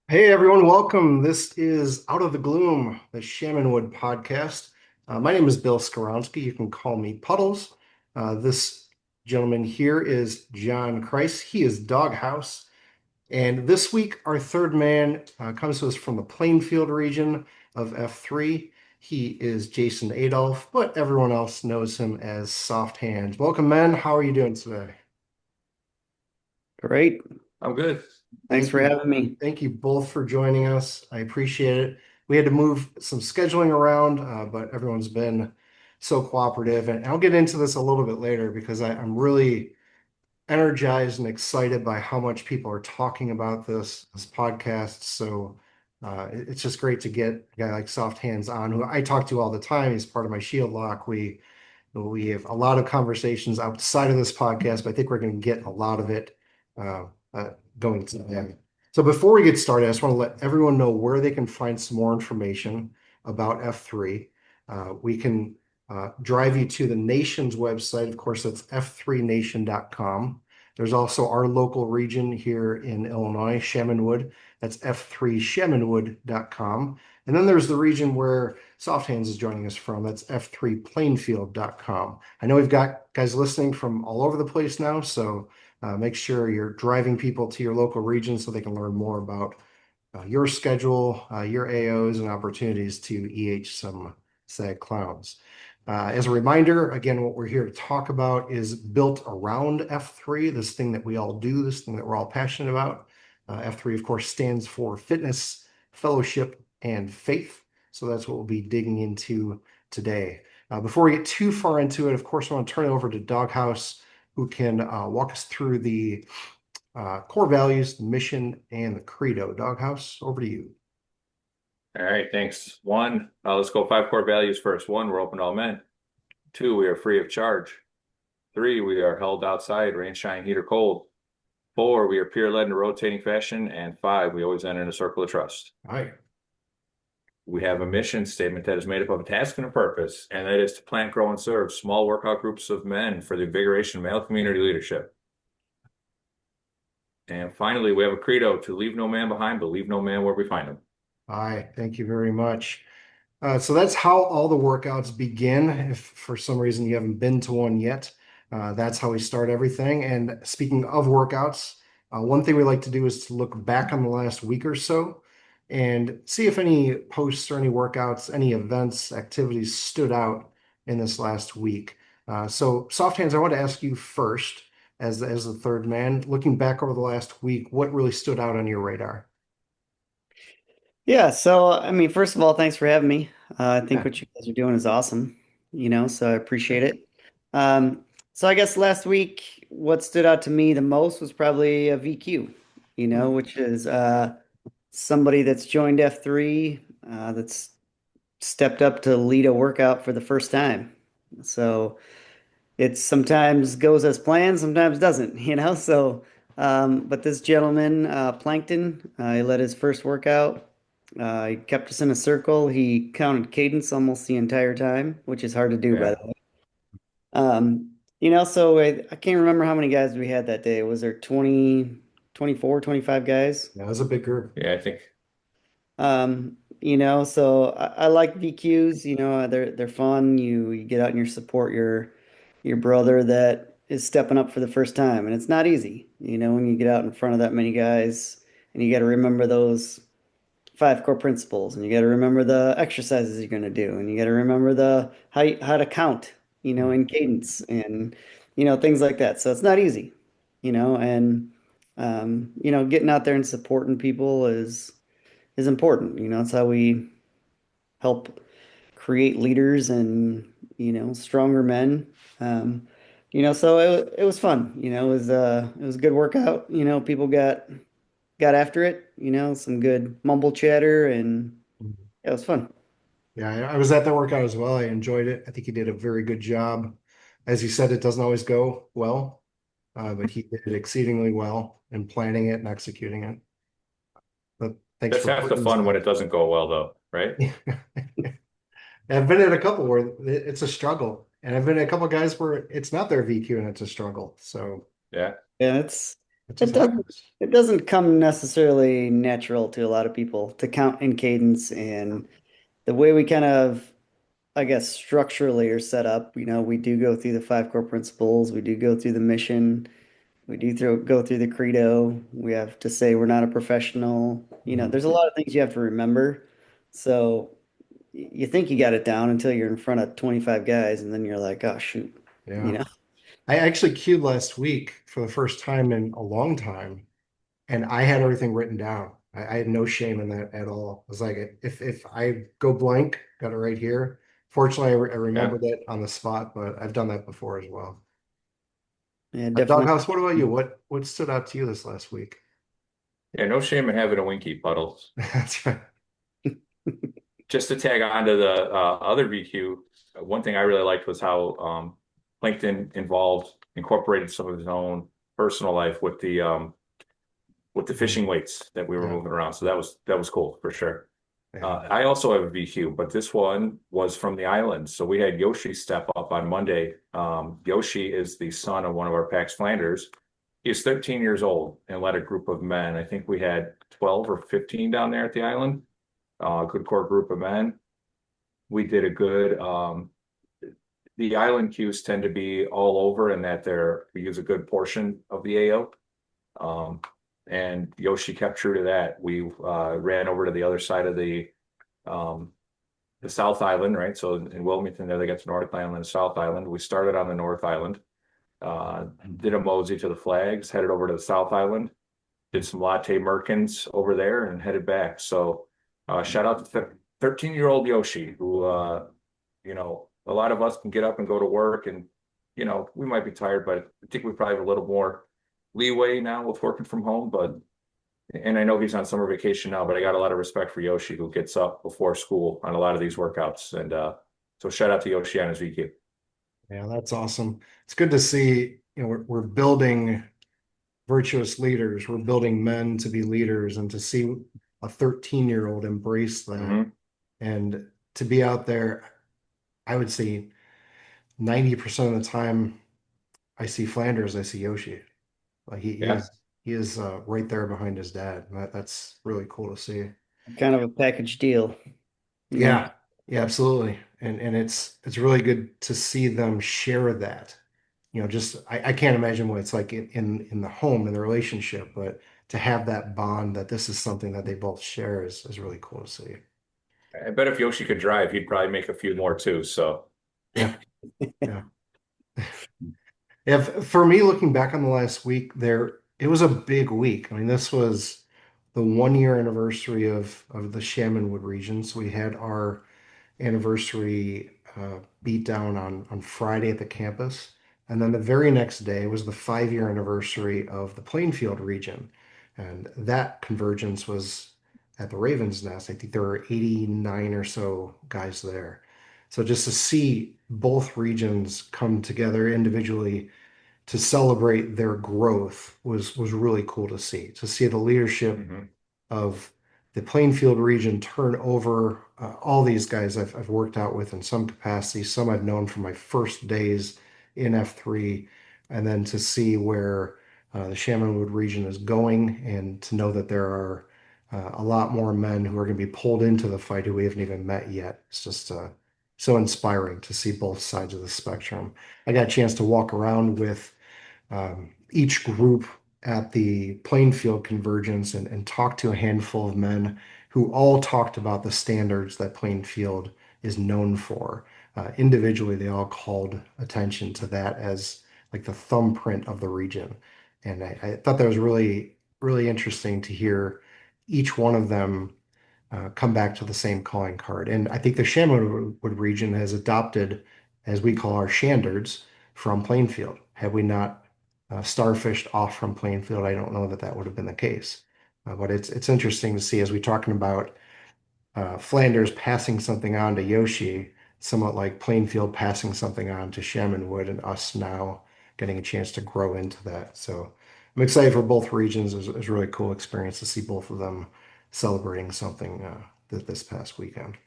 Hey everyone, welcome. This is Out of the Gloom, the Shamanwood podcast. My name is Bill Skoronsky. You can call me Puddles. This gentleman here is John Kreis. He is Doghouse. And this week, our third man comes to us from the Plainfield region of F3. He is Jason Adolph, but everyone else knows him as Soft Hands. Welcome, men. How are you doing today? Great. I'm good. Thanks Thank for you. having me. Thank you both for joining us. I appreciate it. We had to move some scheduling around, but everyone's been so cooperative. And I'll get into this a little bit later because I'm really energized and excited by how much people are talking about this podcast. So it's just great to get a guy like Soft Hands on, who I talk to all the time. He's part of my Shield Lock. We have a lot of conversations outside of this podcast, but I think we're going to get a lot of it uh, going to them. So before we get started, I just want to let everyone know where they can find some more information about F3. We can drive you to the nation's website. Of course, that's f3nation.com. There's also our local region here in Illinois, Shamanwood. That's f3shamanwood.com. And then there's the region where Soft Hands is joining us from. That's f3plainfield.com. I know we've got guys listening from all over the place now, so make sure you're driving people to your local region so they can learn more about your schedule, your AOs, and opportunities to EH some SAG clowns. As a reminder, again, what we're here to talk about is built around F3, this thing that we all do, this thing that we're all passionate about. F3, of course, stands for fitness, fellowship, and faith. So that's what we'll be digging into today. Before we get too far into it, of course, I want to turn it over to Doghouse, who can walk us through the core values, the mission, and the credo. Doghouse, over to you. All right, thanks. One, let's go 5 core values first. One, we're open to all men. Two, we are free of charge. Three, we are held outside, rain, shine, heat, or cold. Four, we are peer-led in a rotating fashion. And five, we always enter in a circle of trust. All right. We have a mission statement that is made up of a task and a purpose, and that is to plant, grow, and serve small workout groups of men for the invigoration of male community leadership. And finally, we have a credo to leave no man behind, but leave no man where we find him. All right. Thank you very much. So that's how all the workouts begin. If for some reason you haven't been to one yet, that's how we start everything. And speaking of workouts, one thing we like to do is to look back on the last week or so and see if any posts or any workouts, any events, activities stood out in this last week. So, Soft Hands, I want to ask you first, as the third man, looking back over the last week, what really stood out on your radar? Yeah, so I mean, first of all, thanks for having me. I think Yeah. what you guys are doing is awesome, so I appreciate it. So I guess last week, what stood out to me the most was probably a VQ, which is somebody that's joined F3, that's stepped up to lead a workout for the first time. So it sometimes goes as planned, sometimes doesn't, So, but this gentleman, Plankton, he led his first workout. He kept us in a circle. He counted cadence almost the entire time, which is hard to do, by Yeah, the way. So I can't remember how many guys we had that day. Was there 20, 24, 25 guys? That was a big group. yeah, I think. So I like VQs, they're fun. You get out and you support your brother that is stepping up for the first time. And it's not easy, when you get out in front of that many guys and you got to remember those 5 core principles and you got to remember the exercises you're going to do and you got to remember the how to count, in cadence and things like that. So it's not easy, and getting out there and supporting people is important. It's how we help create leaders and stronger men. Um, so it was fun. It was a good workout. People got after it. Some good mumble chatter, and it was fun. Yeah, I was at that workout as well. I enjoyed it. I think he did a very good job. As you said, it doesn't always go well, but he did it exceedingly well in planning it and executing it. But thanks That's for half the putting this fun when out. it doesn't go well, though, right? I've been in a couple where it's a struggle, and I've been in a couple guys where it's not their VQ and it's a struggle. So Yeah. Yeah, It It just doesn't happens. it doesn't come necessarily natural to a lot of people to count in cadence, and the way we kind of, I guess, structurally are set up, we do go through the five core principles, we do go through the mission, we do go through the credo, we have to say we're not a professional. Mhm. There's a lot of things you have to remember. So you think you got it down until you're in front of 25 guys, and then you're like, oh shoot, you Yeah. know. I actually queued last week for the first time in a long time, and I had everything written down. I had no shame in that at all. I was like, if I go blank, got it right here. Fortunately, I Yeah. remembered it on the spot, but I've done that before as well. Yeah, definitely. Doghouse, what about you? What stood out to you this last week? Yeah, no shame in having a winky, Puddles. That's right. Just to tag on to the other VQ, one thing I really liked was how Plankton incorporated some of his own personal life with the Mhm. fishing weights that we were Yeah, moving around. So that was cool for sure. yeah. I also have a VQ, but this one was from the island. So we had Yoshi step up on Monday. Yoshi is the son of one of our PAX Flanders. He's 13 years old and led a group of men. I think we had 12 or 15 down there at the island. Good core group of men. We did a good the island queues tend to be all over in that we use a good portion of the AO. And Yoshi kept true to that. We ran over to the other side of um, the South Island, right? So in Wilmington, there they got the North Island and South Island. We started on the North Island, did a mosey to the flags, headed over to the South Island, did some latte Merkins over there, and headed back. So shout out to 13-year-old Yoshi, who a lot of us can get up and go to work, and we might be tired, but I think we probably have a little more leeway now with working from home. But and I know he's on summer vacation now, but I got a lot of respect for Yoshi, who gets up before school on a lot of these workouts. And so shout out to Yoshi on his VQ. Yeah, that's awesome. It's good to see, we're building virtuous leaders. We're building men to be leaders, and to see a 13-year-old embrace that Hmm. and to be out there, I would say 90% of the time I see Flanders, I see Yoshi. Like Yeah. he is right there behind his dad. That's really cool to see. Kind of a package deal, you know. Yeah, yeah, absolutely. And it's really good to see them share that. Just I can't imagine what it's like in the home in the relationship, but to have that bond that this is something that they both share is really cool to see. I bet if Yoshi could drive, he'd probably make a few more too. So Yeah, yeah. If for me, looking back on the last week, it was a big week. I mean, this was the 1 year anniversary of the Shamanwood region. So we had our anniversary beat down on Friday at the campus. And then the very next day was the 5 year anniversary of the Plainfield region. And that convergence was at the Raven's Nest. I think there were 89 or so guys there. So just to see both regions come together individually to celebrate their growth was really cool to see. To see the leadership mhm. of the Plainfield region turn over all these guys I've worked out with in some capacity, some I've known from my first days in F3, and then to see where the Shamanwood region is going, and to know that there are a lot more men who are going to be pulled into the fight who we haven't even met yet. It's just so inspiring to see both sides of the spectrum. I got a chance to walk around with each group at the Plainfield Convergence and talked to a handful of men who all talked about the standards that Plainfield is known for. Individually, they all called attention to that as like the thumbprint of the region. And I thought that was really, really interesting to hear each one of them come back to the same calling card. And I think the Shamanwood region has adopted, as we call our Shandards, from Plainfield. Had we not starfished off from Plainfield, I don't know that that would have been the case. But it's interesting to see as we're talking about Flanders passing something on to Yoshi, somewhat like Plainfield passing something on to Shamanwood, and us now getting a chance to grow into that. So I'm excited for both regions. It was a really cool experience to see both of them celebrating something this past weekend.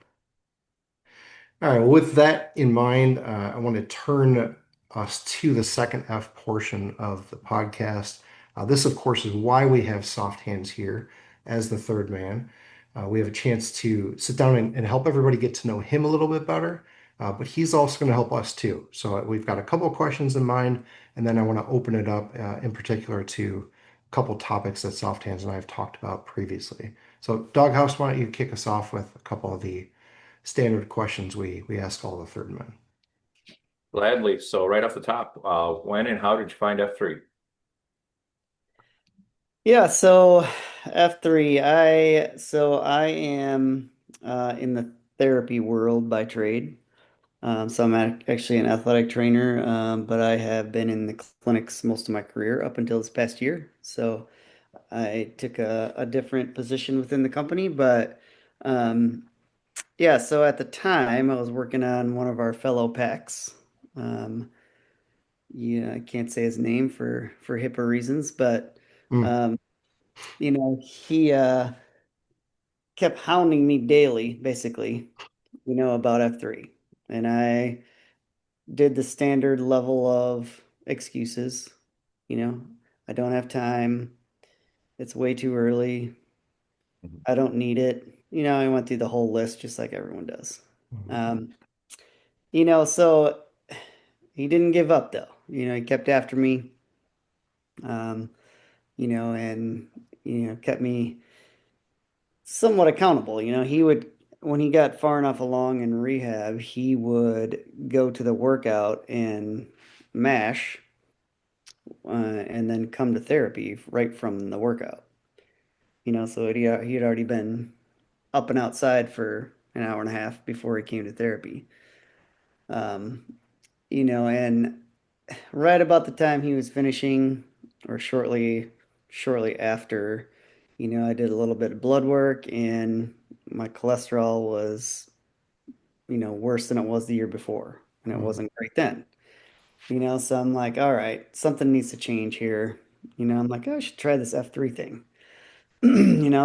All right, well, with that in mind, I want to turn us to the second F portion of the podcast. This, of course, is why we have Soft Hands here as the third man. We have a chance to sit down and help everybody get to know him a little bit better, but he's also going to help us too. So we've got a couple of questions in mind, and then I want to open it up in particular to a couple topics that Soft Hands and I have talked about previously. So, Doghouse, why don't you kick us off with a couple of the standard questions we ask all the third men? Gladly. So right off the top, when and how did you find F3? Yeah, so F3, I am in the therapy world by trade. So I'm actually an athletic trainer, but I have been in the clinics most of my career up until this past year. So I took a different position within the company, but yeah, so at the time I was working on one of our fellow packs. Um, yeah, I can't say his name for HIPAA reasons, but Mm. um, he kept hounding me daily, basically, about F3. And I did the standard level of excuses. You know, I don't have time. It's way too early. I don't need it. I went through the whole list just like everyone does. Um, so he didn't give up though. He kept after me, um, and kept me somewhat accountable. He would, when he got far enough along in rehab, he would go to the workout and mash, and then come to therapy right from the workout. So he had already been up and outside for an hour and a half before he came to therapy. Um, and right about the time he was finishing, or shortly after, I did a little bit of blood work, and my cholesterol was, worse than it was the year before, and it Mm. wasn't great then. So I'm like, all right, something needs to change here. I'm like, oh, I should try this F3 thing.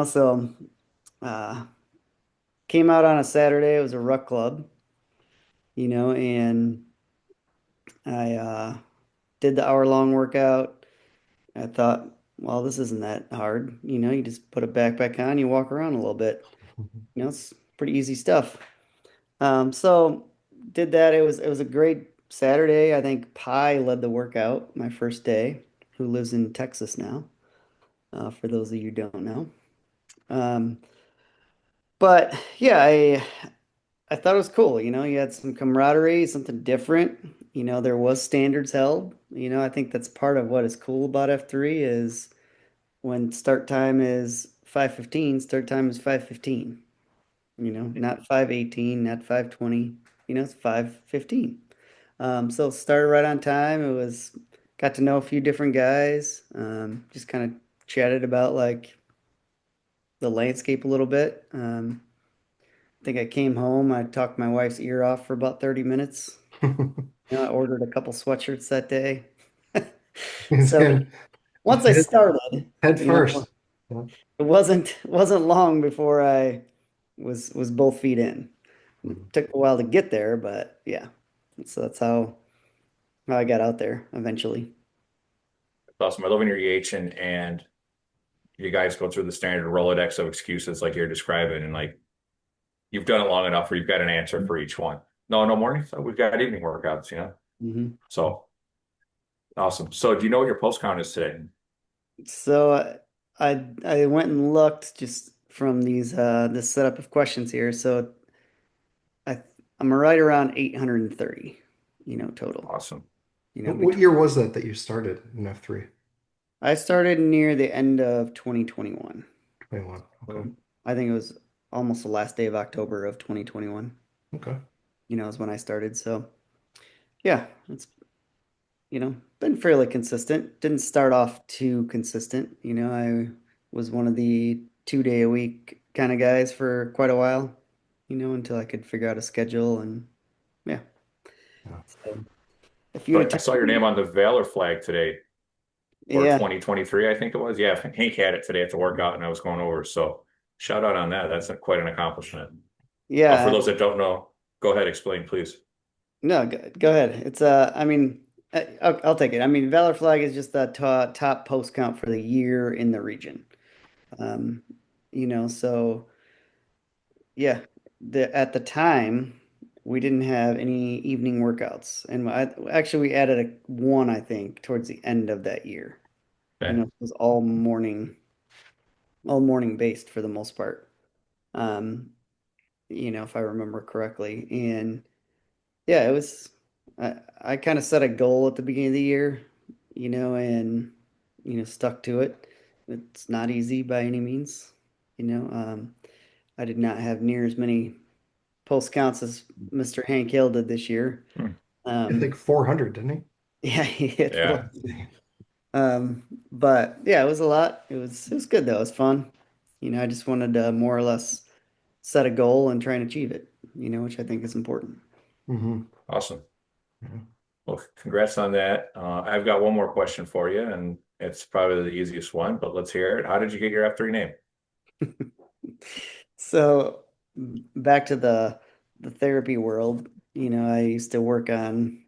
So uh, came out on a Saturday. It was a ruck club, and I did the hour-long workout. I thought, well, this isn't that hard. You just put a backpack on, you walk around a little bit. It's pretty easy stuff. So did that. It was a great Saturday. I think Pi led the workout my first day, who lives in Texas now, for those of you who don't know. Um, but yeah, I thought it was cool. You had some camaraderie, something different. There was standards held. I think that's part of what is cool about F3 is when start time is 5:15, start time is 5:15. Not 5:18, not 5:20. It's 5:15. So started right on time. Got to know a few different guys. Just kind of chatted about like the landscape a little bit. I think I came home. I talked my wife's ear off for about 30 minutes. I ordered a couple sweatshirts that day. He's So in once I started, head first. Yeah. it wasn't long before I was both feet in. Mhm. Took a while to get there, but yeah. So that's how I got out there eventually. Awesome. I live in your EH and you guys go through the standard Rolodex of excuses like you're describing, and like you've done it long enough where you've got an answer for each one. No, no morning. So we've got evening workouts. Hmm. So awesome. So do you know what your post count is today? So I went and looked just from this setup of questions here. So I I'm right around 830, total. Awesome. What year was that you started in F3? I started near the end of 2021. 21. Okay. So I think it was almost the last day of October of 2021, Okay. is when I started. So yeah, it's, been fairly consistent. Didn't start off too consistent. I was one of the 2 day a week kind of guys for quite a while, until I could figure out a schedule and yeah. Yeah. So if you would But I have saw told your me, name on the Valor flag today for yeah, 2023, I think it was. Yeah, Hank had it today at the workout and I was going over. So shout out on that. That's quite an accomplishment. For yeah, those that don't know, go ahead, explain, please. no, go ahead. It's I mean, I'll take it. I mean, Valor Flag is just the top post count for the year in the region. Um, so yeah, at the time we didn't have any evening workouts, and actually we added one, I think, towards the end of that year. Okay. It was all morning based for the most part. Um, if I remember correctly, and yeah, it was. I kind of set a goal at the beginning of the year, and stuck to it. It's not easy by any means, I did not have near as many post counts as Mr. Hank Hill did this year. Hmm. I think Um, 400, didn't yeah, he hit Yeah. but yeah, it was a lot. It was good though. It was fun. I just wanted to more or less set a goal and try and achieve it, which I think is important. he? Awesome. Well, congrats on that. I've got one more question for you, and it's probably the easiest one, but let's hear it. How did you get your F3 name? So back to the therapy world, I used to work on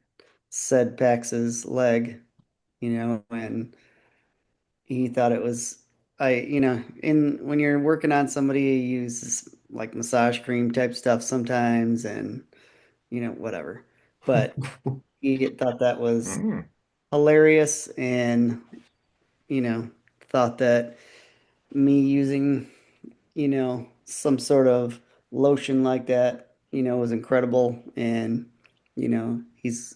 said Pax's leg, and he thought it was in when you're working on somebody, you use like massage cream type stuff sometimes and whatever. But he thought that was Mm. hilarious and you know thought that me using some sort of lotion like that was incredible, and he's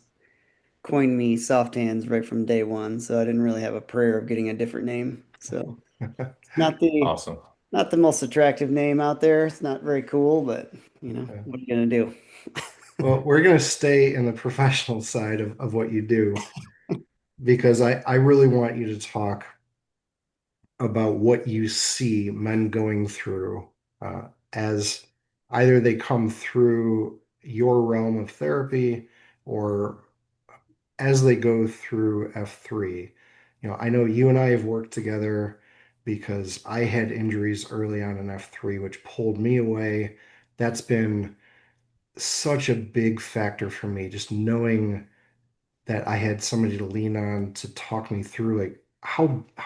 coined me soft hands right from day one, so I didn't really have a prayer of getting a different name. So not the Awesome. not the most attractive name out there. It's not very cool, but what are you gonna do? Well, we're going to stay in the professional side of what you do because I really want you to talk about what you see men going through as either they come through your realm of therapy or as they go through F3. I know you and I have worked together because I had injuries early on in F3, which pulled me away. That's been such a big factor for me, just knowing that I had somebody to lean on to talk me through like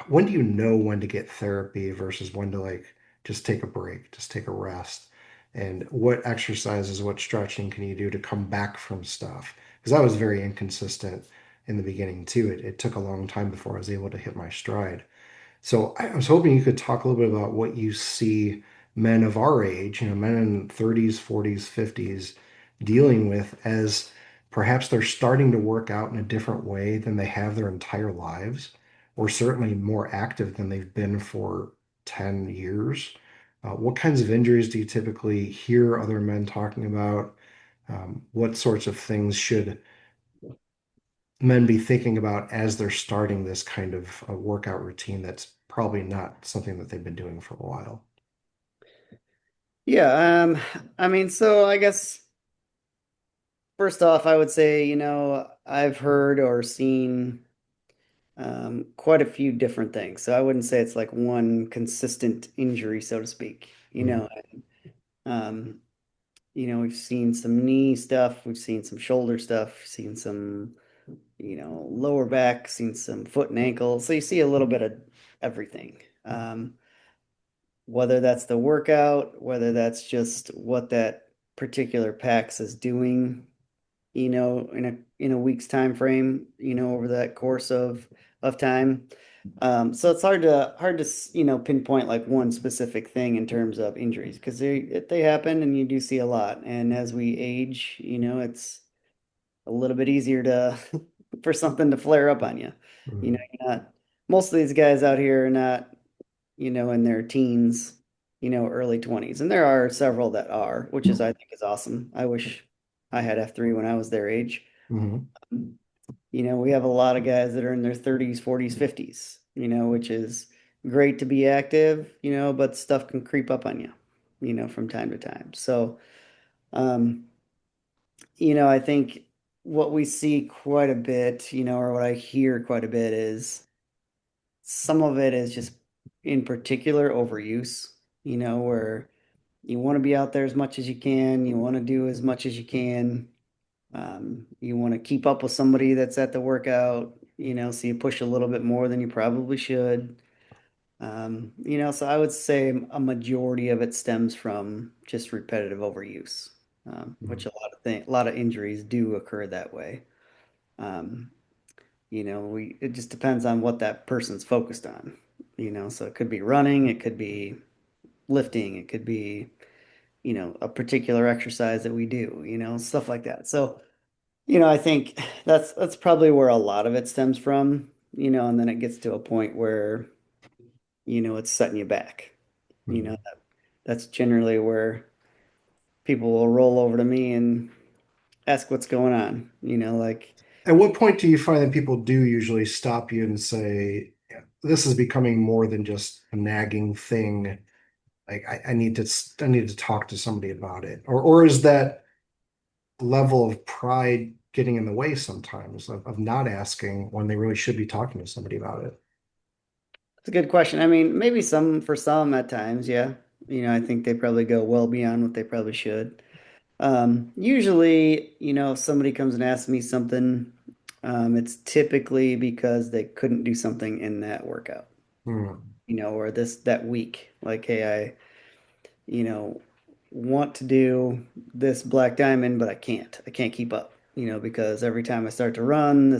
when do you know when to get therapy versus when to like just take a break, just take a rest, and what exercises, what stretching can you do to come back from stuff? Because I was very inconsistent in the beginning too. It took a long time before I was able to hit my stride. So I was hoping you could talk a little bit about what you see men of our age, men in 30s, 40s, 50s dealing with as perhaps they're starting to work out in a different way than they have their entire lives, or certainly more active than they've been for 10 years. What kinds of injuries do you typically hear other men talking about? What sorts of things should men be thinking about as they're starting this kind of a workout routine that's probably not something that they've been doing for a while? Yeah, I mean, so I guess first off, I would say, I've heard or seen quite a few different things. So I wouldn't say it's like one consistent injury, so to speak. Mhm. Um, we've seen some knee stuff, we've seen some shoulder stuff, seen some, lower back, seen some foot and ankle. So you see a little bit of everything. Whether that's the workout, whether that's just what that particular PAX is doing, in a week's time frame, over that course of time. So it's hard to pinpoint like one specific thing in terms of injuries because they happen and you do see a lot. And as we age, it's a little bit easier to for something to flare up on you. Mhm. You're not most of these guys out here are not, in their teens, early 20s. And there are several that are, which is I think is awesome. I wish I had F3 when I was their age. Mhm. We have a lot of guys that are in their 30s, 40s, 50s, which is great to be active, but stuff can creep up on you, from time to time. So, um, I think what we see quite a bit, or what I hear quite a bit is some of it is just in particular overuse, where you want to be out there as much as you can, you want to do as much as you can, You want to keep up with somebody that's at the workout, so you push a little bit more than you probably should. So I would say a majority of it stems from just repetitive overuse, which a lot of injuries do occur that way. Um, it just depends on what that person's focused on, so it could be running, it could be lifting, it could be, a particular exercise that we do, stuff like that. So, I think that's probably where a lot of it stems from, and then it gets to a point where, it's setting you back. That's generally where people will roll over to me and ask what's going on, like, At what point do you find that people do usually stop you and say, "Yeah, this is becoming more than just a nagging thing. Like I need to talk to somebody about it," or is that level of pride getting in the way sometimes of not asking when they really should be talking to somebody about it? it's a good question. I mean, maybe for some at times, yeah. I think they probably go well beyond what they probably should. Usually, if somebody comes and asks me something, it's typically because they couldn't do something in that workout, Hmm. or that week. Like, hey, you know, want to do this black diamond, but I can't. I can't keep up, because every time I start to run,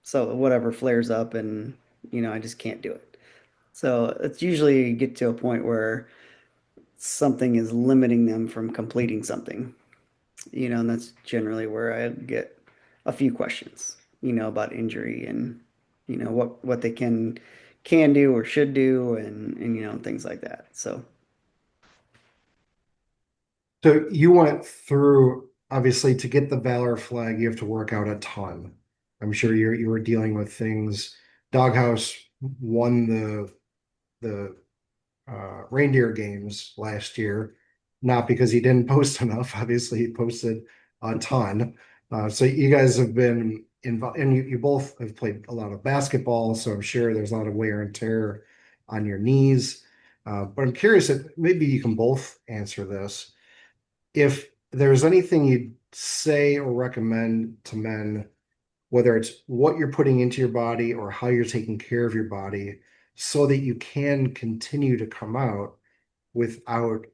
so whatever flares up and, I just can't do it. So it's usually get to a point where something is limiting them from completing something, and that's generally where I get a few questions, about injury and, what they can do or should do and things like that. So So you went through, obviously, to get the Valor flag, you have to work out a ton. I'm sure you were dealing with things. Doghouse won the reindeer games last year, not because he didn't post enough. Obviously, he posted a ton. So you guys have been involved, and you both have played a lot of basketball. So I'm sure there's a lot of wear and tear on your knees. But I'm curious if maybe you can both answer this. If there's anything you'd say or recommend to men, whether it's what you're putting into your body or how you're taking care of your body, so that you can continue to come out without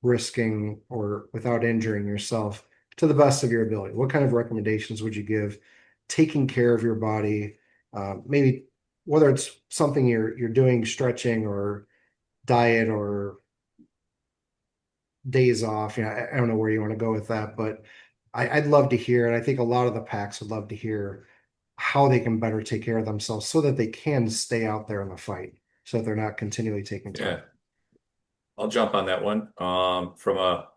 risking or without injuring yourself to the best of your ability. What kind of recommendations would you give taking care of your body? Maybe whether it's something you're doing, stretching or diet or days off. I don't know where you want to go with that, but I'd love to hear, and I think a lot of the packs would love to hear how they can better take care of themselves so that they can stay out there in the fight, so that they're not continually taking time. Yeah, I'll jump on that one. From a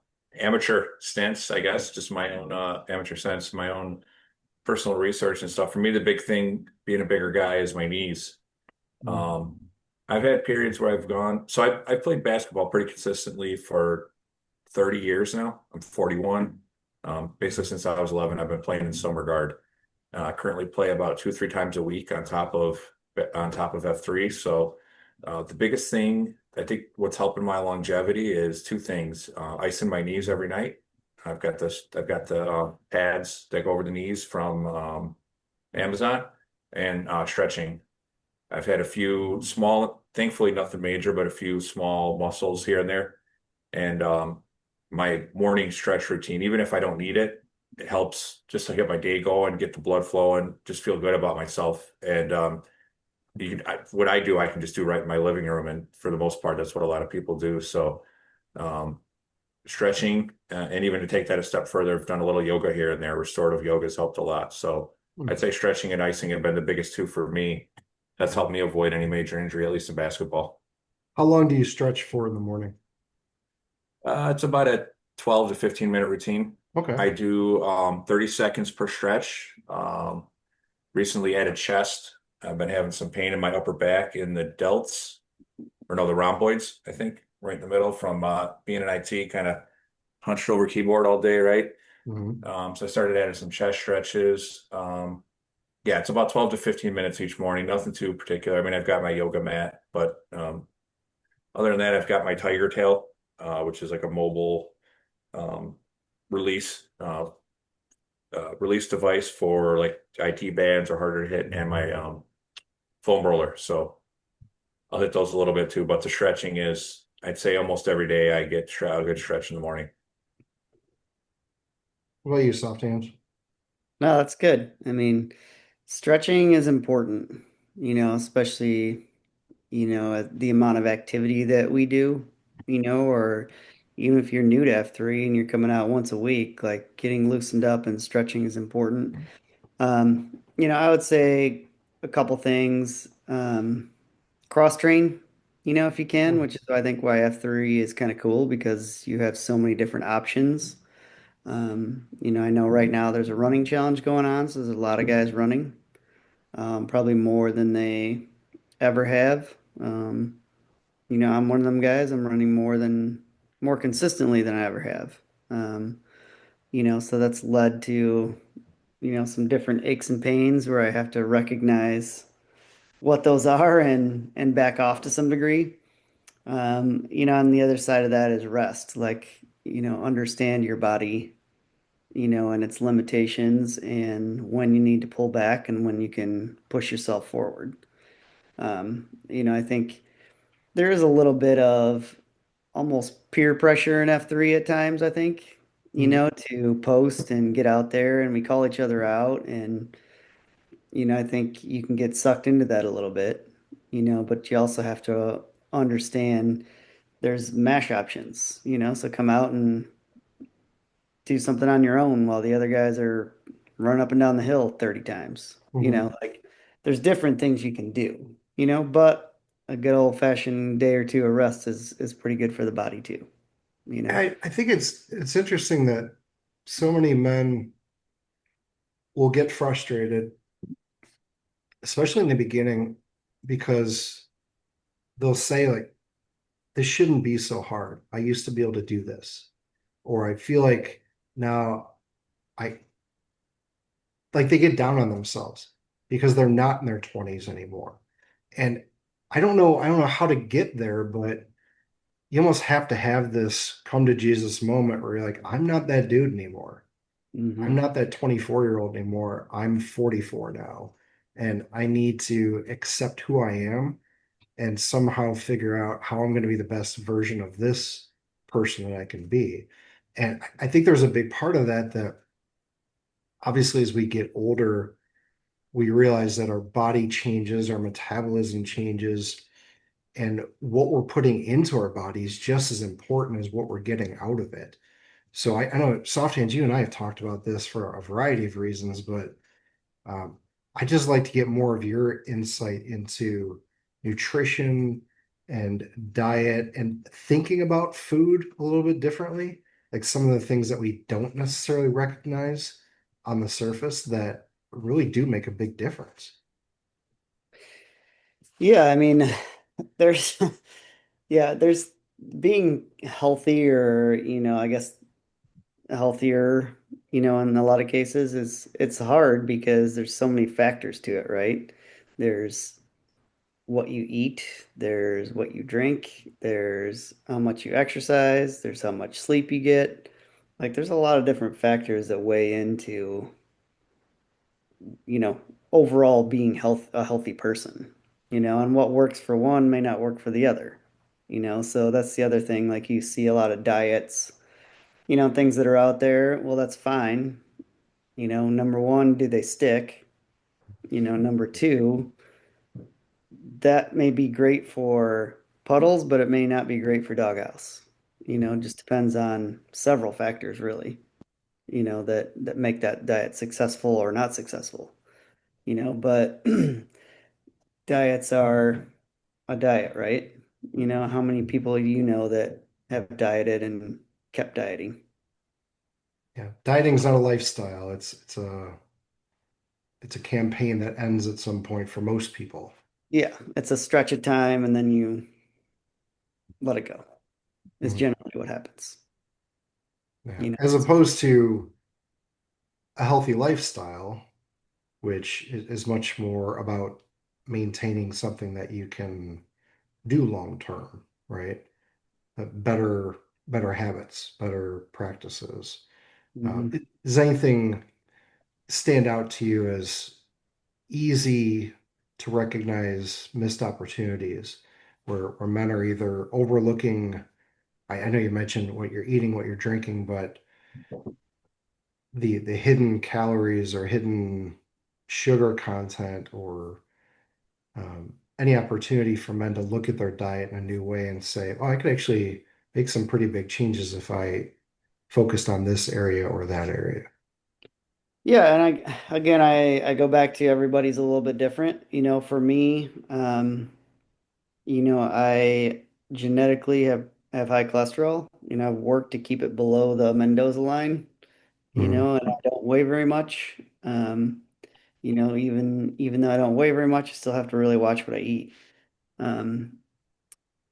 amateur stance, I guess, just my own amateur sense, my own personal research and stuff. For me, the big thing being a bigger guy is my knees. Um, I've had periods where I've gone, so I've played basketball pretty consistently for 30 years now. I'm 41. Basically since I was 11, I've been playing in some regard. I currently play about 2, 3 times a week on top of F3. So the biggest thing I think what's helping my longevity is two things: icing my knees every night. I've got the pads that go over the knees from Amazon, and stretching. I've had a few small, thankfully nothing major, but a few small muscles here and there. And my morning stretch routine, even if I don't need it, it helps just to get my day going, get the blood flowing, just feel good about myself. And what I do, I can just do right in my living room. And for the most part, that's what a lot of people do. So um, stretching, and even to take that a step further, I've done a little yoga here and there. Restorative yoga has helped a lot. So I'd say stretching and icing have been the biggest two for me. That's helped me avoid any major injury, at least in basketball. How long do you stretch for in the morning? It's about a 12 to 15 minute routine. Okay. I do 30 seconds per stretch. Recently added chest. I've been having some pain in my upper back in the delts, or no, the rhomboids, I think, right in the middle from being an IT, kind of hunched over keyboard all day, right? Mhm. So I started adding some chest stretches. Yeah, it's about 12 to 15 minutes each morning, nothing too particular. I mean, I've got my yoga mat, but other than that, I've got my Tiger Tail, which is like a mobile um, release release device for like IT bands or harder to hit, and my foam roller. So I'll hit those a little bit too. But the stretching is, I'd say almost every day I get a good stretch in the morning. What about you, soft hands? No, that's good. I mean, stretching is important, especially, the amount of activity that we do, or even if you're new to F3 and you're coming out once a week, like getting loosened up and stretching is important. I would say a couple things. Cross train, if you can, which is I think why F3 is kind of cool because you have so many different options. I know right now there's a running challenge going on, so there's a lot of guys running, probably more than they ever have. I'm one of them guys. I'm running more consistently than I ever have. So that's led to, some different aches and pains where I have to recognize what those are and back off to some degree. On the other side of that is rest, like, understand your body, and its limitations and when you need to pull back and when you can push yourself forward. I think there is a little bit of almost peer pressure in F3 at times, I think, Mhm. to post and get out there and we call each other out. And, I think you can get sucked into that a little bit, but you also have to understand there's mash options, so come out and do something on your own while the other guys are running up and down the hill 30 times. Mhm. Like there's different things you can do, but a good old fashioned day or two of rest is pretty good for the body too, you know. I think it's interesting that so many men will get frustrated, especially in the beginning, because they'll say like, this shouldn't be so hard. I used to be able to do this. Or I feel like now I like they get down on themselves because they're not in their 20s anymore. And I don't know how to get there, but you almost have to have this come to Jesus moment where you're like, I'm not that dude anymore. I'm Hmm. not that 24-year-old anymore. I'm 44 now. And I need to accept who I am and somehow figure out how I'm going to be the best version of this person that I can be. And I think there's a big part of that that obviously as we get older, we realize that our body changes, our metabolism changes, and what we're putting into our body is just as important as what we're getting out of it. So I know soft hands, you and I have talked about this for a variety of reasons, but um, I just like to get more of your insight into nutrition and diet and thinking about food a little bit differently, like some of the things that we don't necessarily recognize on the surface that really do make a big difference. Yeah, I mean, there's yeah, there's being healthy or, I guess healthier, in a lot of cases is it's hard because there's so many factors to it, right? There's what you eat, there's what you drink, there's how much you exercise, there's how much sleep you get. Like there's a lot of different factors that weigh into, you know, overall being a healthy person, and what works for one may not work for the other, So that's the other thing. Like you see a lot of diets, things that are out there. Well, that's fine. Number one, do they stick? Number two, that may be great for puddles, but it may not be great for doghouse. It just depends on several factors, really, that make that diet successful or not successful, but diets are a diet, right? How many people do you know that have dieted and kept dieting? Yeah, dieting's not a lifestyle. It's a campaign that ends at some point for most people. Yeah, it's a stretch of time and then you let it go, is Mhm. generally what happens. Yeah. You know, As opposed to a healthy lifestyle, which is much more about maintaining something that you can do long term, right? Better habits, better practices. Mhm. Does anything stand out to you as easy to recognize missed opportunities where men are either overlooking? I know you mentioned what you're eating, what you're drinking, but the hidden calories or hidden sugar content or any opportunity for men to look at their diet in a new way and say, oh, I could actually make some pretty big changes if I focused on this area or that area. Yeah, and I go back to everybody's a little bit different. For me, I genetically have high cholesterol. I've worked to keep it below the Mendoza line, Mhm. and I don't weigh very much. Even though I don't weigh very much, I still have to really watch what I eat. Um,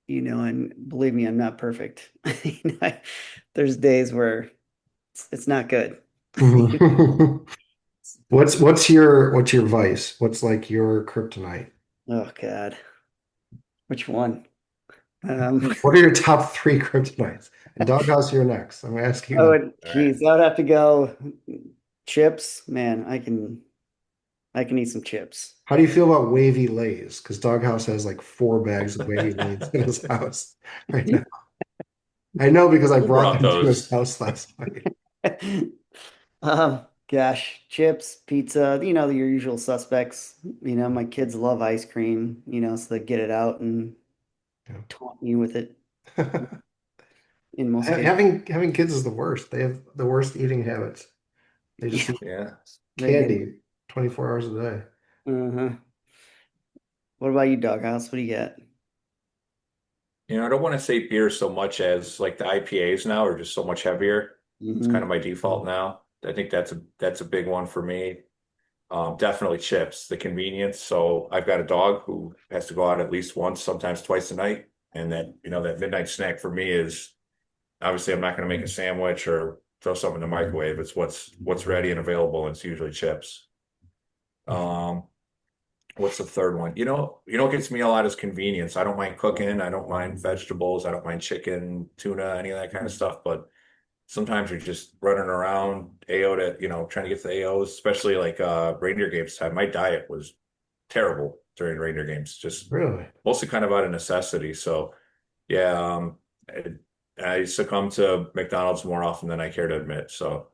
and believe me, I'm not perfect. There's days where it's not good. Mhm. What's your vice? What's like your kryptonite? Oh God, which one? Um, What are your top three kryptonites? And Doghouse, you're next. I'm asking oh, that. All right. geez, I would have to go chips. Man, I can eat some chips. How do you feel about wavy lays? Because Doghouse has like 4 bags of wavy lays in his house right now. I know because I Who brought brought them to his those? house last night. Gosh, chips, pizza, your usual suspects. My kids love ice cream, so they get it out and taunt me with it in most cases. Having kids is the worst. They have the worst eating habits. They just Yeah, eat Yeah. they do. candy 24 hours a day. Uh-huh. What about you, Doghouse? What do you get? I don't want to say beer so much as like the IPAs now are just so much heavier. It's kind Hmm. of my default now. I think that's a big one for me. Definitely chips, the convenience. So I've got a dog who has to go out at least once, sometimes twice a night. And that midnight snack for me is obviously I'm not going to make a sandwich or throw something in the microwave. It's what's ready and available, and it's usually chips. Um, what's the third one? What gets me a lot is convenience. I don't mind cooking. I don't mind vegetables. I don't mind chicken, tuna, any of that kind of stuff. But sometimes you're just running around AO to, trying to get to the AOs, especially like reindeer games time. My diet was terrible during reindeer games, just Really? mostly kind of out of necessity. So yeah, I succumb to McDonald's more often than I care to admit. So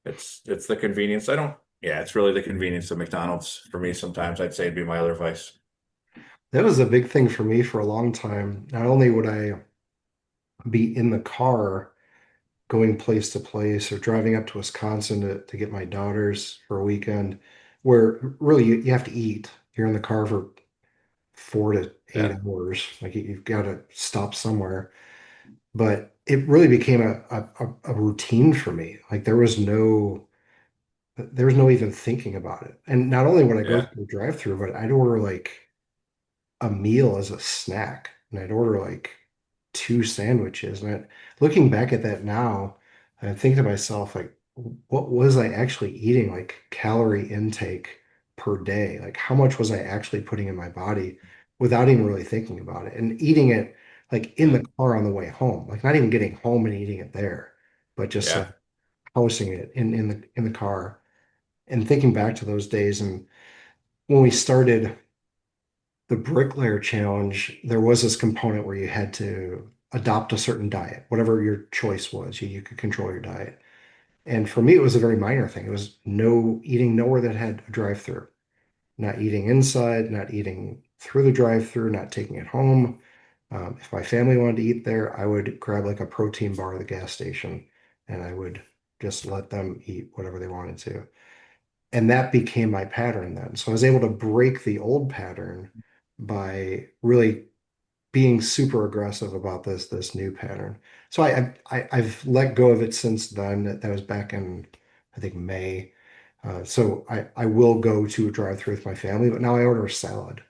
it's the convenience. Yeah, it's really the convenience of McDonald's for me. Sometimes I'd say it'd be my other vice. That was a big thing for me for a long time. Not only would I be in the car going place to place or driving up to Wisconsin to get my daughters for a weekend, where really you have to eat. You're in the car for 4 to 8 Yeah, hours. Like you've got to stop somewhere. But it really became a routine for me. Like there was no even thinking about it. And not only would I go yeah, through the drive-through, but I'd order like a meal as a snack, and I'd order like 2 sandwiches. And looking back at that now, I think to myself, like, what was I actually eating, like calorie intake per day? Like, how much was I actually putting in my body without even really thinking about it and eating it like in yeah, the car on the way home, like not even getting home and eating it there, but just yeah, like housing it in the car and thinking back to those days. And when we started the bricklayer challenge, there was this component where you had to adopt a certain diet, whatever your choice was. You could control your diet. And for me, it was a very minor thing. It was no eating nowhere that had a drive-through, not eating inside, not eating through the drive-through, not taking it home. If my family wanted to eat there, I would grab like a protein bar at the gas station and I would just let them eat whatever they wanted to. And that became my pattern then. So I was able to break the old pattern by really being super aggressive about this new pattern. So I've let go of it since then. That was back in I think May. So I will go to a drive-through with my family, but now I order a salad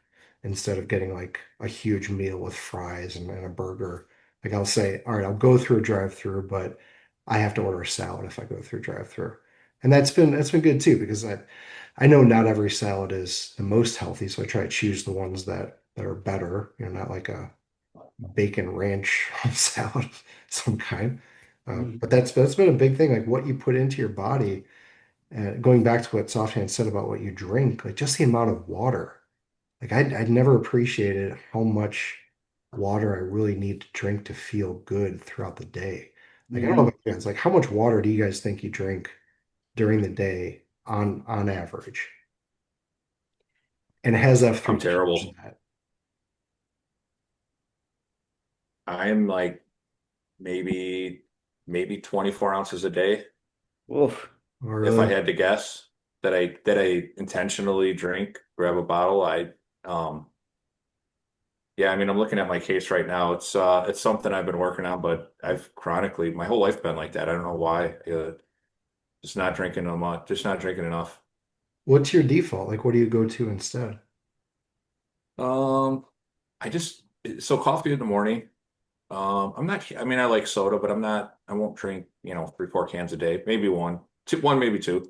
instead of getting like a huge meal with fries and a burger. Like I'll say, all right, I'll go through a drive-through, but I have to order a salad if I go through a drive-through. And that's been good too because I know not every salad is the most healthy, so I try to choose the ones that are better, not like a bacon ranch salad of some kind. Mhm. But that's been a big thing, like what you put into your body. Going back to what Softhand said about what you drink, like just the amount of water. Like I'd never appreciated how much water I really need to drink to feel good throughout the day. Like I don't know Mhm. about you guys, like how much water do you guys think you drink during the day on average? And has I'm F3 changed terrible. that? I'm like maybe 24 ounces a day. Oof. Or If I really? had to guess that I intentionally drink, grab a bottle, um yeah, I mean I'm looking at my case right now. It's something I've been working on, but I've chronically my whole life been like that. I don't know why. Just not drinking enough, just not drinking enough. What's your default? Like what do you go to instead? Um I just so coffee in the morning. I'm not I mean I like soda, but I won't drink, 3, 4 cans a day, maybe one, maybe two.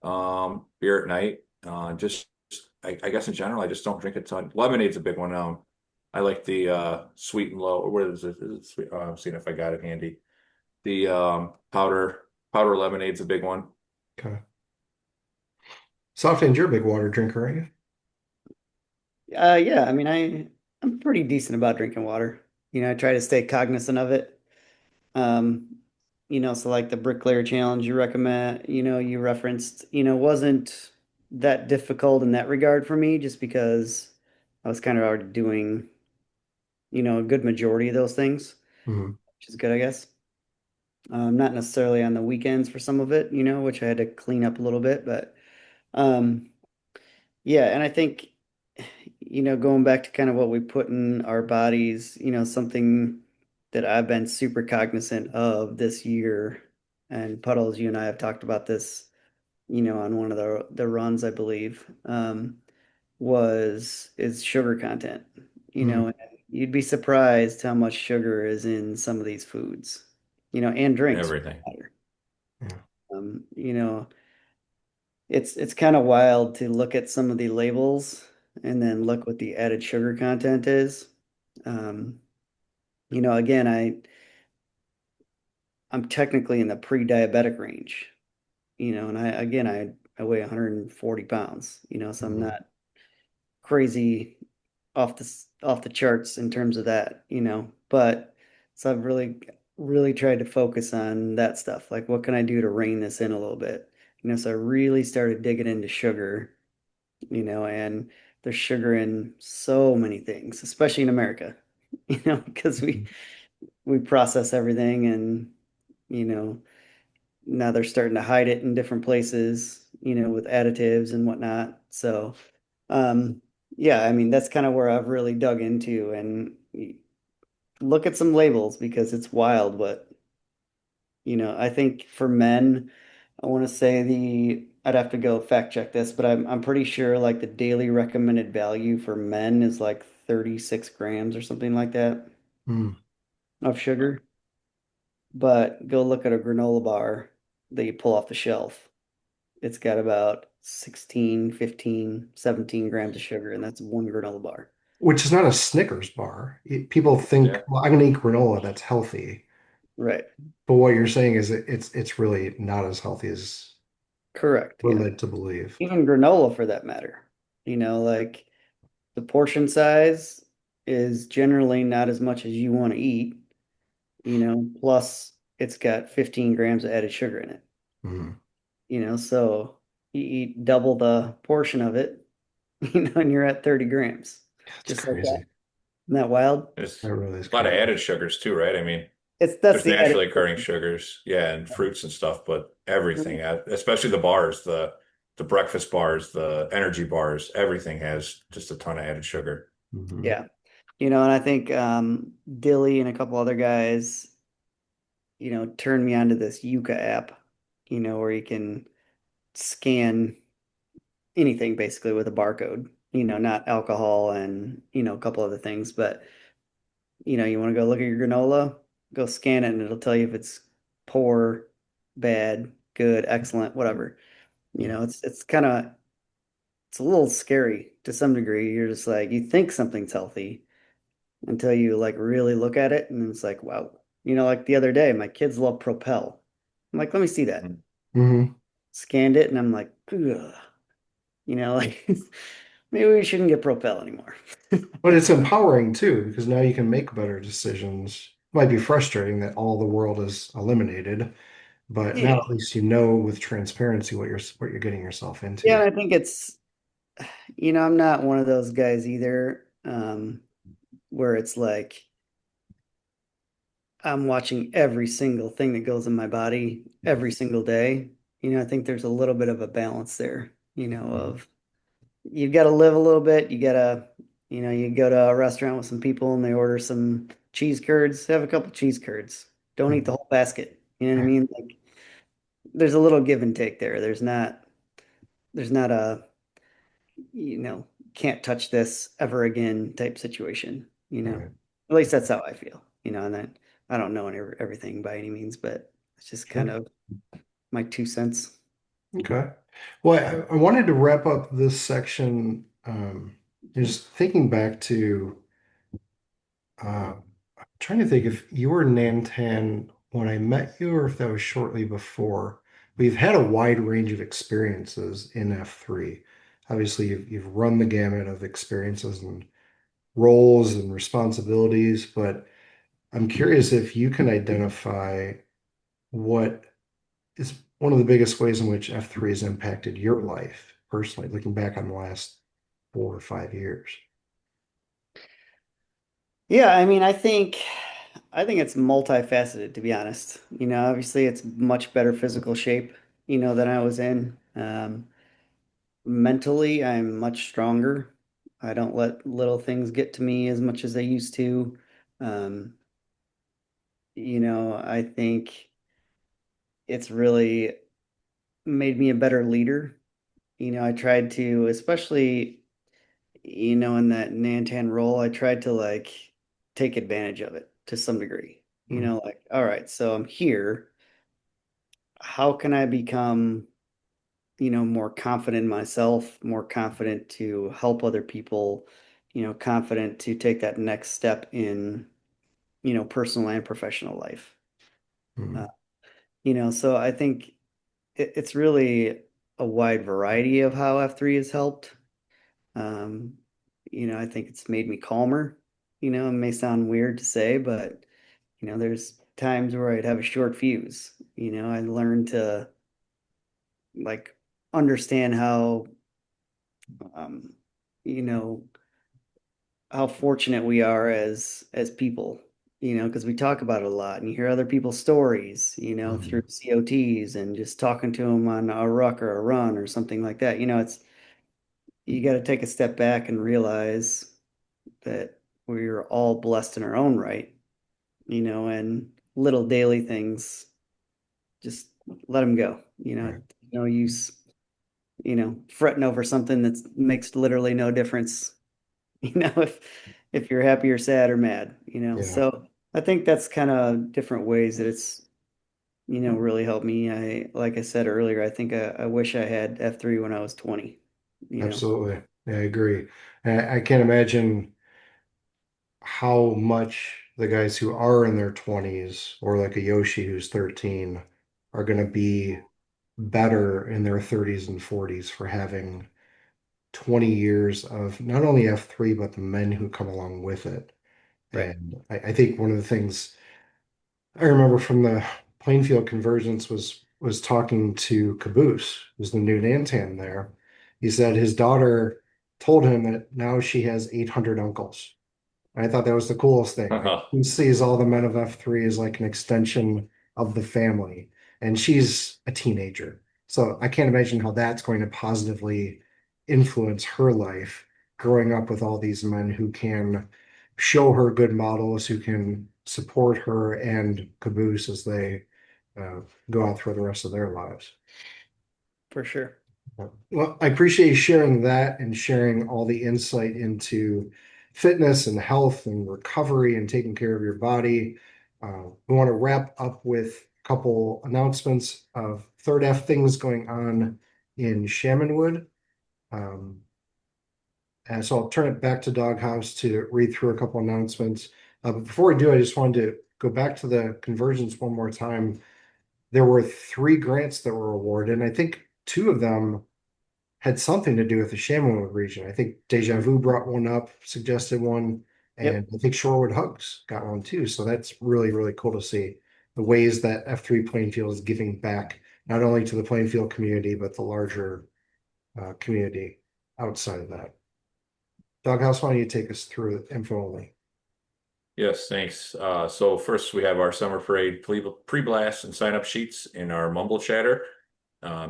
Beer at night. Just I guess in general, I just don't drink a ton. Lemonade's a big one. I like the sweet and low. Or what is it? Is it sweet? I'm seeing if I got it handy. The powder lemonade's a big one. Okay. Softhand, you're a big water drinker, aren't you? Yeah, I mean, I'm pretty decent about drinking water. I try to stay cognizant of it. Um, so like the bricklayer challenge you recommend, you referenced, wasn't that difficult in that regard for me just because I was kind of already doing, a good majority of those things, Mhm. which is good, I guess. Not necessarily on the weekends for some of it, which I had to clean up a little bit, but um, yeah, and I think, going back to kind of what we put in our bodies, something that I've been super cognizant of this year, and Puddles, you and I have talked about this, on one of the runs, I believe, is sugar content. Mm. And you'd be surprised how much sugar is in some of these foods, and drinks for Everything. that matter. Yeah. Um, you know, it's kind of wild to look at some of the labels and then look what the added sugar content is. Um, again, I'm technically in the pre-diabetic range, and I weigh 140 pounds, so I'm Mhm. not crazy off the charts in terms of that, but so I've really tried to focus on that stuff. Like what can I do to rein this in a little bit? So I really started digging into sugar, and there's sugar in so many things, especially in America, because we process everything and you know now they're starting to hide it in different places, with additives and whatnot. So, um, yeah, I mean, that's kind of where I've really dug into and look at some labels because it's wild. But, I think for men, I want to say I'd have to go fact check this, but I'm pretty sure like the daily recommended value for men is like 36 grams or something like that Mm. of sugar. But go look at a granola bar that you pull off the shelf. It's got about 16, 15, 17 grams of sugar, and that's one granola bar. Which is not a Snickers bar. People think, Yeah. well, I'm gonna eat granola, that's healthy. Right. But what you're saying is it's really not as healthy as Correct. we're Yeah. led to believe. Even granola for that matter. Like the portion size is generally not as much as you want to eat, plus it's got 15 grams of added sugar in it, Mhm. so you eat double the portion of it, and you're at 30 grams. That's Just like that. crazy. Isn't that wild? That There's really is a lot of crazy. added sugars too, right? I mean, That's there's the added naturally occurring sugar. sugars, yeah, and fruits and stuff, but everything, especially the bars, the breakfast bars, the energy bars, everything has just a ton of added sugar. Mhm. Yeah. And I think Dilly and a couple other guys, turned me onto this Yuka app, where you can scan anything basically with a barcode, not alcohol and, a couple other things, but you want to go look at your granola, go scan it and it'll tell you if it's poor, bad, good, excellent, whatever. Yeah. It's kind of it's a little scary to some degree. You're just like you think something's healthy until you like really look at it and it's like, wow. You know, like the other day, my kids love Propel. I'm like, let me see that. Hmm. Scanned it, and I'm like, ugh. You know, like maybe we shouldn't get Propel anymore. But it's empowering too, because now you can make better decisions. Might be frustrating that all the world is eliminated, but now Yeah. at least you know with transparency what you're getting yourself Yeah, into. and I think it's, I'm not one of those guys either, where it's like I'm watching every single thing that goes in my body every single day. I think there's a little bit of a balance there, of you've got to live a little bit. You go to a restaurant with some people and they order some cheese curds, have a couple cheese curds. Don't eat the whole basket. You know what I mean? Like there's a little give and take there. There's not a, you know, can't touch this ever again type situation, Right. At least that's how I feel, and I don't know everything by any means, but it's just kind Sure. of my 2 cents. Okay. Well, I wanted to wrap up this section, just thinking back to I'm trying to think if you were Nantan when I met you or if that was shortly before. We've had a wide range of experiences in F3. Obviously, you've run the gamut of experiences and roles and responsibilities, but I'm curious if you can identify what is one of the biggest ways in which F3 has impacted your life personally, looking back on the last 4 or 5 years. Yeah, I mean, I think it's multifaceted, to be honest. Obviously it's much better physical shape, than I was in. Mentally, I'm much stronger. I don't let little things get to me as much as I used to. Um, I think it's really made me a better leader. I tried to, especially, in that Nantan role, I tried to like take advantage of it to some degree. Mhm. Like, all right, so I'm here. How can I become, more confident in myself, more confident to help other people, confident to take that next step in, personal and professional life. Uh, Mhm. so I think it's really a wide variety of how F3 has helped. Um, I think it's made me calmer. It may sound weird to say, but there's times where I'd have a short fuse. I learned to like understand um, you know, how fortunate we are as people, because we talk about it a lot and you hear other people's stories, through Mhm. COTs and just talking to them on a ruck or a run or something like that. You got to take a step back and realize that we're all blessed in our own right, and little daily things, just let them go. Right. No use, fretting over something that makes literally no difference, if you're happy or sad or mad, Yeah. So I think that's kind of different ways that it's, really helped me. Like I said earlier, I think I wish I had F3 when I was 20, you know. Absolutely. Yeah, I agree. I can't imagine how much the guys who are in their 20s or like a Yoshi who's 13 are going to be better in their 30s and 40s for having 20 years of not only F3 but the men who come along with it. Right. And I think one of the things I remember from the Plainfield Convergence was talking to Caboose, who's the new Nantan there. He said his daughter told him that now she has 800 uncles. I thought that was the coolest thing. Like he sees all the men of F3 as like an extension of the family, and she's a teenager. So I can't imagine how that's going to positively influence her life growing up with all these men who can show her good models, who can support her and Caboose as they uh, go out through the rest of their lives. For sure. Well, I appreciate you sharing that and sharing all the insight into fitness and health and recovery and taking care of your body. We want to wrap up with a couple announcements of third F things going on in Shamanwood. Um, and so I'll turn it back to Doghouse to read through a couple announcements. But before we do, I just wanted to go back to the conversions one more time. There were 3 grants that were awarded, and I think 2 of them had something to do with the Chamonix region. I think Deja Vu brought one up, suggested one, Yep. and I think Shorewood Hugs got one too. So that's really, really cool to see the ways that F3 Plainfield is giving back not only to the Plainfield community, but the larger community outside of that. Doghouse, why don't you take us through info only? Yes, thanks. So first we have our summer parade pre-blast and sign-up sheets in our Mumble chatter.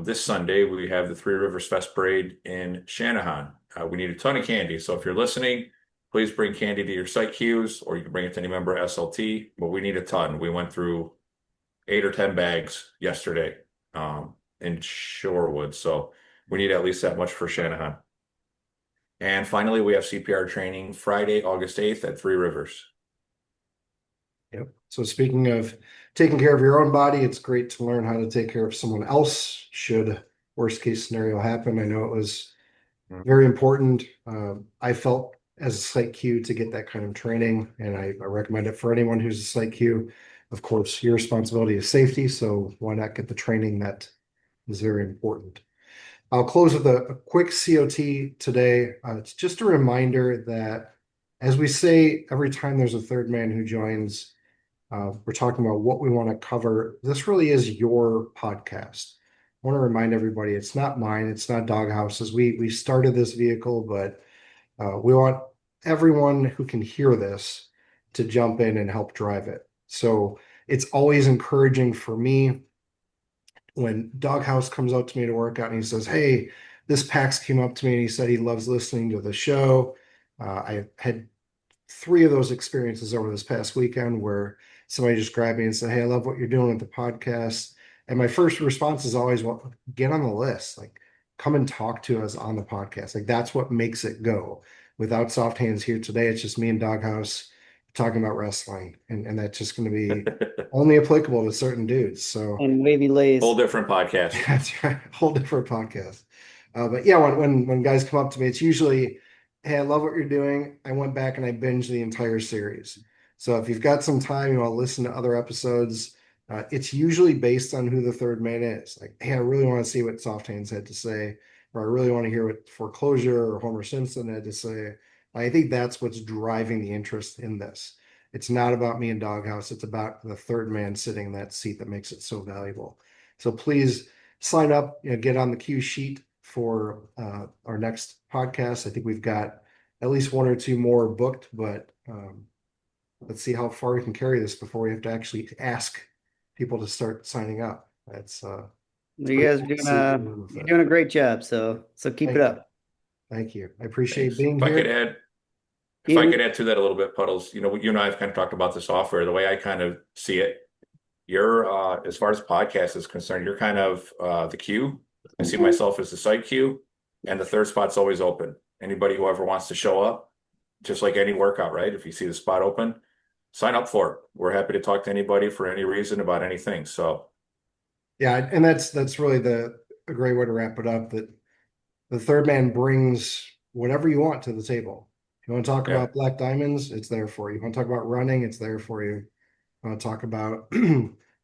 This Sunday we have the Three Rivers Fest Parade in Shanahan. We need a ton of candy, so if you're listening, please bring candy to your site queues, or you can bring it to any member of SLT, but we need a ton. We went through 8 or 10 bags yesterday in Shorewood, so we need at least that much for Shanahan. And finally, we have CPR training Friday, August 8th at Three Rivers. Yep. So speaking of taking care of your own body, it's great to learn how to take care of someone else should worst case scenario happen. I know it was very important. I felt as a site Q to get that kind of training, and I recommend it for anyone who's a site Q. Of course, your responsibility is safety, so why not get the training that is very important. I'll close with a quick COT today. It's just a reminder that, as we say every time there's a third man who joins, we're talking about what we want to cover. This really is your podcast. I want to remind everybody it's not mine, it's not Doghouse's. We started this vehicle, but we want everyone who can hear this to jump in and help drive it. So it's always encouraging for me when Doghouse comes out to me to work out and he says, "Hey, this Pax came up to me and he said he loves listening to the show." I had 3 of those experiences over this past weekend where somebody just grabbed me and said, "Hey, I love what you're doing with the podcast." And my first response is always, "Well, get on the list. Like, come and talk to us on the podcast." Like, that's what makes it go. Without Soft Hands here today, it's just me and Doghouse talking about wrestling, and that's just going to be only applicable to certain dudes. So And Wavy Lays. Whole different podcast. that's right, whole different podcast. But yeah, when guys come up to me, it's usually, "Hey, I love what you're doing. I went back and I binged the entire series." So if you've got some time, you want to listen to other episodes, it's usually based on who the third man is. Like, "Hey, I really want to see what Soft Hands had to say," or "I really want to hear what Foreclosure or Homer Simpson had to say." I think that's what's driving the interest in this. It's not about me and Doghouse. It's about the third man sitting in that seat that makes it so valuable. So please sign up, get on the cue sheet for our next podcast. I think we've got at least 1 or 2 more booked, but let's see how far we can carry this before we have to actually ask people to start signing up. That's You guys are you're doing a great job, so keep Thank it up. Thank you. I appreciate Thanks. being If I here. could add to that a little bit, Puddles, you and I have kind of talked about the software. The way I kind of see it, you're as far as podcast is concerned, you're kind of the queue. I see myself as the site queue, and the third spot's always open. Anybody who ever wants to show up, just like any workout, right? If you see the spot open, sign up for it. We're happy to talk to anybody for any reason about anything. So Yeah, and that's really a great way to wrap it up, that the third man brings whatever you want to the table. If you want to talk Yeah. about black diamonds, it's there for you. If you want to talk about running, it's there for you. If you want to talk about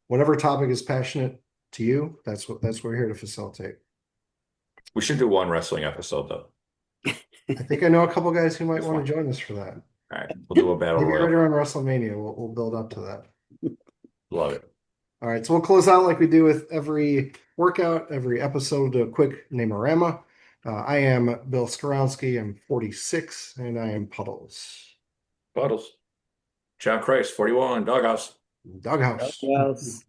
whatever topic is passionate to you, that's what we're here to facilitate. we should do one wrestling episode though. I think I know a couple guys who might want to join us for that. All right, we'll do a battle Maybe right royal. around WrestleMania, we'll build up to that. Love it. All right, so we'll close out like we do with every workout, every episode, a quick name-orama. I am Bill Skorowski, I'm 46, and I am Puddles. Puddles. John Christ, 41, Doghouse. Doghouse. Doghouse.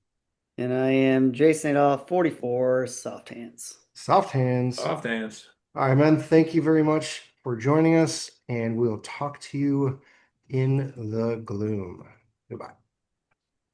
And I am Jason Adolph, 44, Soft Hands. Soft Hands. Soft Hands. All right, man, thank you very much for joining us, and we'll talk to you in the gloom. Goodbye.